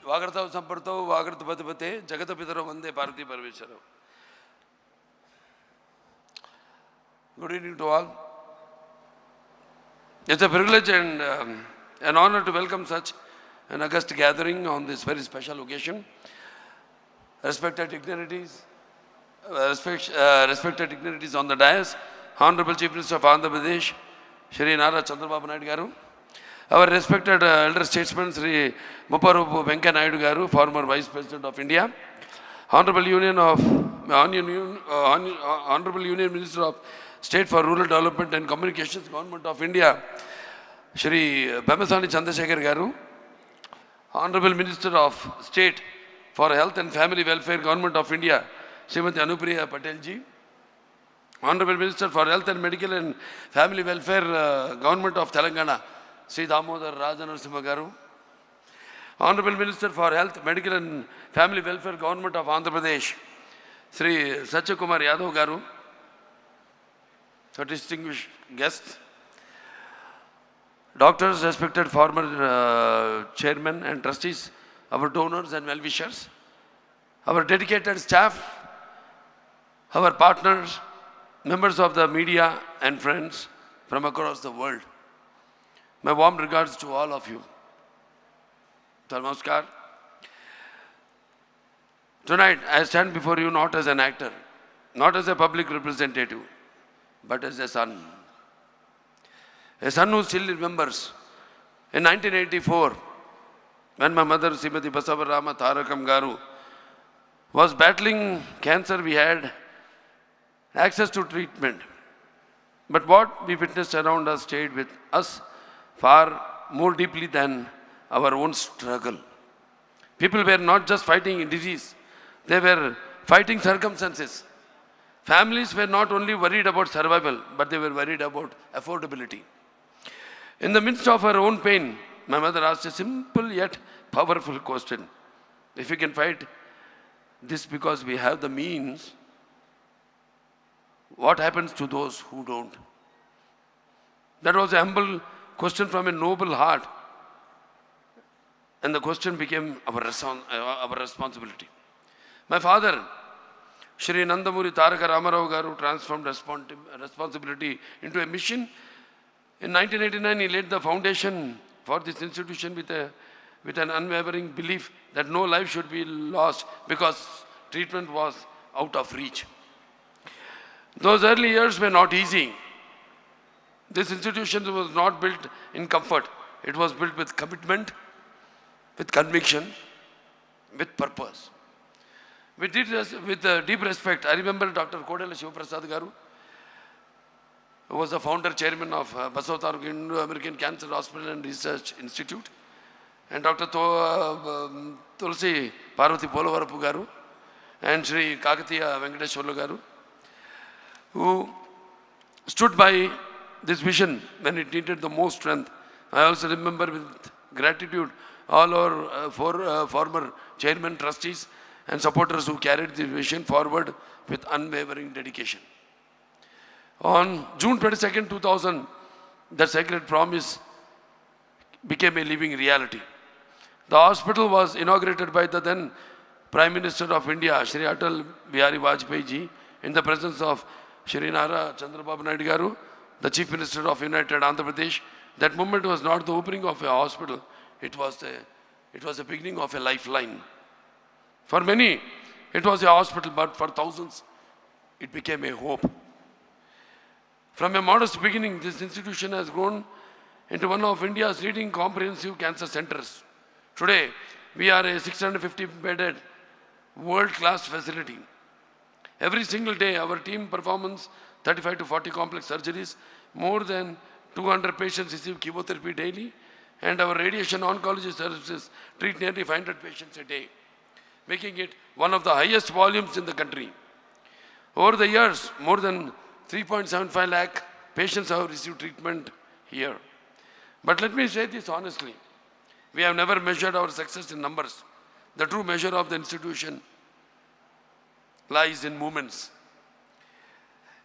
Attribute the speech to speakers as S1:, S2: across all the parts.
S1: Vagratav Sampartau, Vagratapatipate, Jagatapitaro Vande Parvati Parmeshwaram. Good evening to all. It's a privilege and an honor to welcome such an august gathering on this very special occasion. Respected dignitaries, respected dignitaries on the dais, Honorable Chief Minister of Andhra Pradesh, Shri Nara Chandrababu Naidu Garu, our respected elder statesman, Sri Mupparupu Venkaya Naidu Garu, former Vice President of India, Honorable Union Minister of State for Rural Development and Communications, Government of India, Shri Pemasani Chandrasekhar Garu, Honorable Minister of State for Health and Family Welfare, Government of India, Srimati Anupriya Patel ji, Honorable Minister for Health and Medical and Family Welfare, Government of Telangana, Sri Damodar Rajanarasimha Garu, Honorable Minister for Health, Medical and Family Welfare, Government of Andhra Pradesh, Sri Satyakumar Yadav Garu, distinguished guests, doctors, respected former chairmen and trustees, our donors and well-wishers, our dedicated staff, our partners, members of the media and friends from across the world. My warm regards to all of you. Namaskar. Tonight, I stand before you not as an actor, not as a public representative, but as a son. A son who still remembers in 1984, when my mother, Srimati Basavatarakam Garu, was battling cancer, we had access to treatment. But what we witnessed around us stayed with us far more deeply than our own struggle. People were not just fighting disease, they were fighting circumstances. Families were not only worried about survival, but they were worried about affordability. In the midst of her own pain, my mother asked a simple yet powerful question. If we can fight this because we have the means, what happens to those who don't? That was a humble question from a noble heart. And the question became our responsibility. My father, Shri Nandamuri Ramarao Garu, transformed responsibility into a mission. In 1989, he laid the foundation for this institution with an unwavering belief that no life should be lost because treatment was out of reach. Those early years were not easy. This institution was not built in comfort. It was built with commitment, with conviction, with purpose. With deep respect, I remember Dr. Kodela Shivaprasad Garu, who was the founder chairman of Basavatarakam Indo-American Cancer Hospital and Research Institute, and Dr. Tulsi Parvati Polavarapu Garu, and Sri Kakatiya Venkateshwarlu Garu, who stood by this vision when it needed the most strength. I also remember with gratitude all our former chairman, trustees and supporters who carried this vision forward with unwavering dedication. On June 22nd, 2000, the sacred promise became a living reality. The hospital was inaugurated by the then Prime Minister of India, Shri Atal Bihari Vajpayee ji, in the presence of Shri Nara Chandrababu Naidu Garu, the Chief Minister of United Andhra Pradesh. That moment was not the opening of a hospital, it was the beginning of a lifeline. For many, it was a hospital, but for thousands, it became a hope. From a modest beginning, this institution has grown into one of India's leading comprehensive cancer centers. Today, we are a 650-bedded world-class facility. Every single day, our team performs 35 to 40 complex surgeries. More than 200 patients receive chemotherapy daily, and our radiation oncology services treat nearly 500 patients a day, making it one of the highest volumes in the country. Over the years, more than 3.75 lakh patients have received treatment here. But let me say this honestly, we have never measured our success in numbers. The true measure of the institution lies in moments.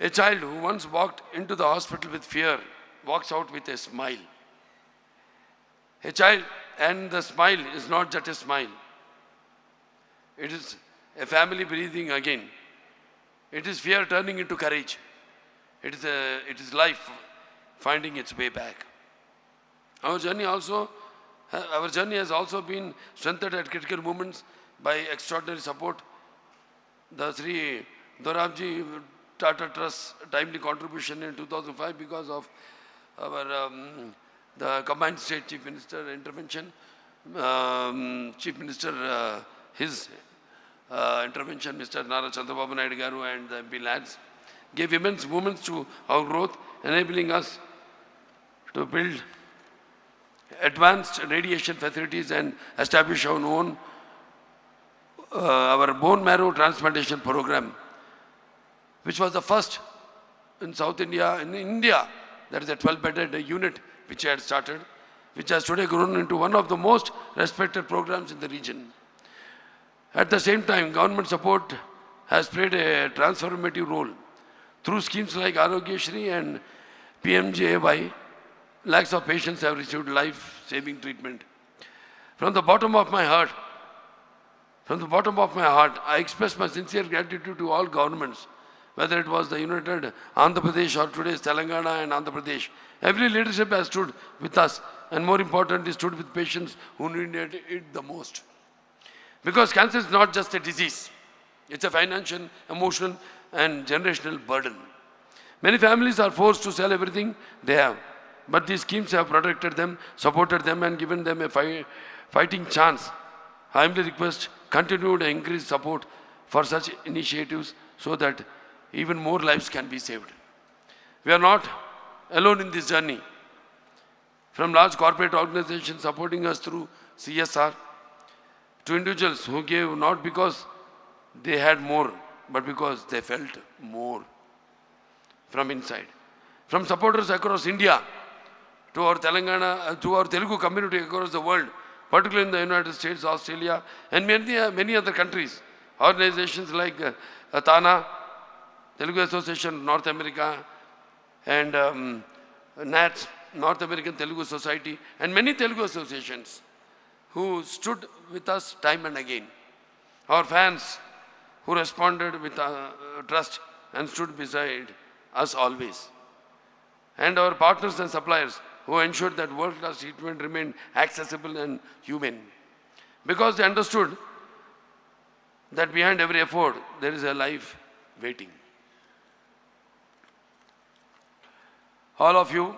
S1: A child who once walked into the hospital with fear walks out with a smile. A child And the smile is not just a smile. It is a family breathing again. It is fear turning into courage. It is life finding its way back. Our journey has also been strengthened at critical moments by extraordinary support. The Sri Dorabji Tata Trust timely contribution in 2005 because of our the combined state chief minister intervention, chief minister his intervention, Mr. Nara Chandrababu Naidu Garu and the MP lads gave immense movements to our growth, enabling us to build advanced radiation facilities and establish our own our bone marrow transplantation program, which was the first in South India, in India. That is a 12-bedded unit which I had started, which has today grown into one of the most respected programs in the region. At the same time, government support has played a transformative role. Through schemes like Arogya Shri and PMJAY, lakhs of patients have received life-saving treatment. From the bottom of my heart, I express my sincere gratitude to all governments, whether it was the United Andhra Pradesh or today's Telangana and Andhra Pradesh. Every leadership has stood with us, and more importantly, stood with patients who needed it the most. Because cancer is not just a disease, it's a financial, emotional, and generational burden. Many families are forced to sell everything they have, but these schemes have protected them, supported them, and given them a fighting chance. I humbly request continued and increased support for such initiatives so that even more lives can be saved. We are not alone in this journey. From large corporate organizations supporting us through CSR, to individuals who gave not because they had more, but because they felt more from inside. From supporters across India to our Telangana, to our Telugu community across the world, particularly in the United States, Australia, and many other countries. Organizations like TANA, Telugu Association North America, and NATS, North American Telugu Society, and many Telugu associations who stood with us time and again. Our fans who responded with trust and stood beside us always. And our partners and suppliers who ensured that world-class treatment remained accessible and humane. Because they understood that behind every effort, there is a life waiting. All of you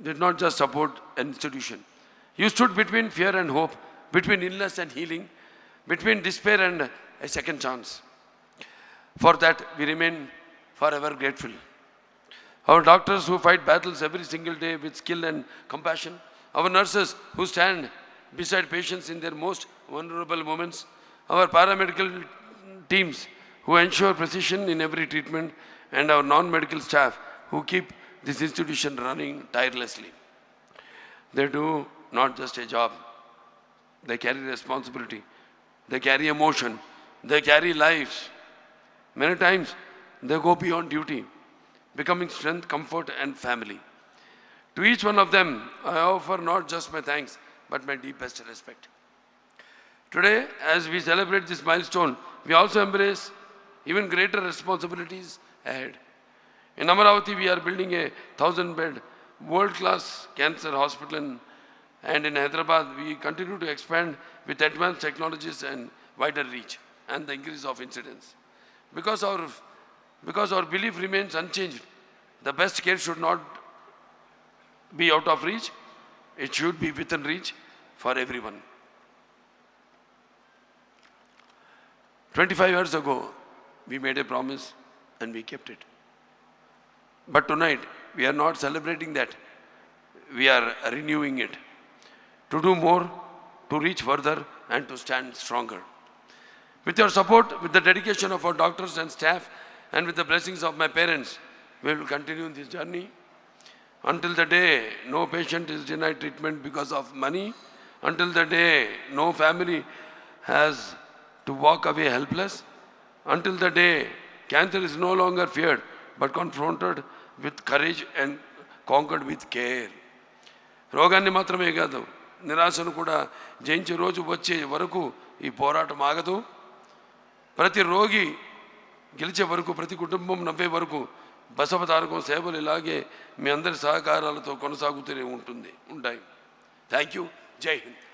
S1: did not just support an institution. You stood between fear and hope, between illness and healing, between despair and a second chance. For that, we remain forever grateful. Our doctors who fight battles every single day with skill and compassion, our nurses who stand beside patients in their most vulnerable moments, our paramedical teams who ensure precision in every treatment, and our non-medical staff who keep this institution running tirelessly. They do not just a job, they carry responsibility, they carry emotion, they carry lives. Many times they go beyond duty, becoming strength, comfort, and family. To each one of them, I offer not just my thanks, but my deepest respect. Today, as we celebrate this milestone, we also embrace even greater responsibilities ahead. In Amaravati, we are building a 1,000-bed world-class cancer hospital, and in Hyderabad, we continue to expand with advanced technologies and wider reach, and the increase of incidence. Because our belief remains unchanged, the best care should not be out of reach, it should be within reach for everyone. 25 years ago, we made a promise and we kept it. But tonight, we are not celebrating that. We are renewing it. To do more, to reach further, and to stand stronger. With your support, with the dedication of our doctors and staff, and with the blessings of my parents, we will continue this journey until the day no patient is denied treatment because of money, until the day no family has to walk away helpless, until the day cancer is no longer feared but confronted with courage and conquered with care. రోగాన్ని మాత్రమే కాదు, నిరాశను కూడా జయించే రోజు వచ్చే వరకు ఈ పోరాటం ఆగదు. ప్రతి రోగి గెలిచే వరకు, ప్రతి కుటుంబం నవ్వే వరకు బసవతారకం సేవలు ఇలాగే మీ అందరి సహకారాలతో కొనసాగుతూనే ఉంటాయి. Thank you. జై హింద్.